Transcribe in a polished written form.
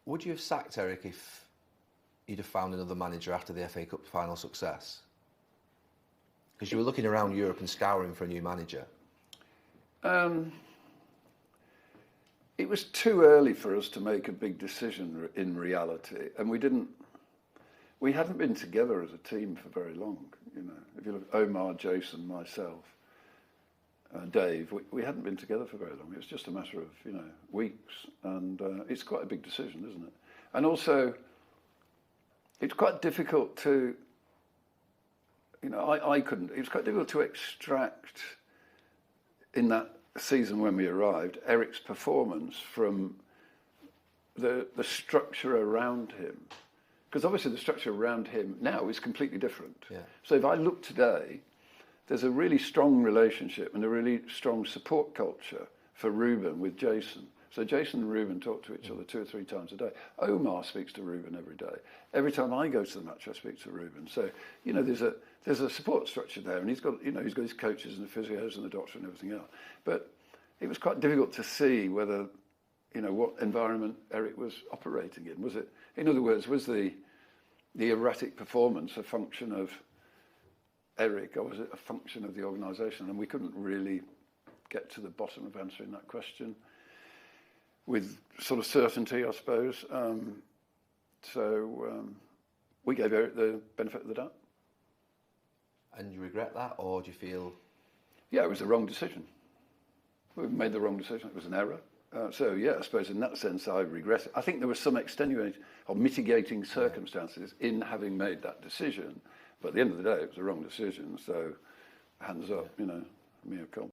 Would you have sacked Eric if you'd have found another manager after the FA Cup final success? Because you were looking around Europe and scouring for a new manager. It was too early for us to make a big decision in reality, and we hadn't been together as a team for very long. You know, if you look at Omar, Jason, myself, Dave, we hadn't been together for very long. It was just a matter of, you know, weeks, and it's quite a big decision, isn't it? And also, it's quite difficult to, you know, I couldn't. It was quite difficult to extract in that season when we arrived Eric's performance from the structure around him, because obviously the structure around him now is completely different. Yeah. So if I look today, there's a really strong relationship and a really strong support culture for Ruben with Jason. So Jason and Ruben talk to each other 2 or 3 times a day. Omar speaks to Ruben every day. Every time I go to the match, I speak to Ruben. So, you know, there's a support structure there, and he's got his coaches and the physios and the doctor and everything else. But it was quite difficult to see whether, you know, what environment Eric was operating in. Was it, in other words, was the erratic performance a function of Eric, or was it a function of the organisation? And we couldn't really get to the bottom of answering that question with sort of certainty, I suppose. So we gave Eric the benefit of the doubt. And you regret that, or do you feel? Yeah, it was the wrong decision. We made the wrong decision. It was an error. So yeah, I suppose in that sense I regret it. I think there was some extenuating or mitigating circumstances in having made that decision. But at the end of the day, it was the wrong decision. So hands up, you know, mea culpa.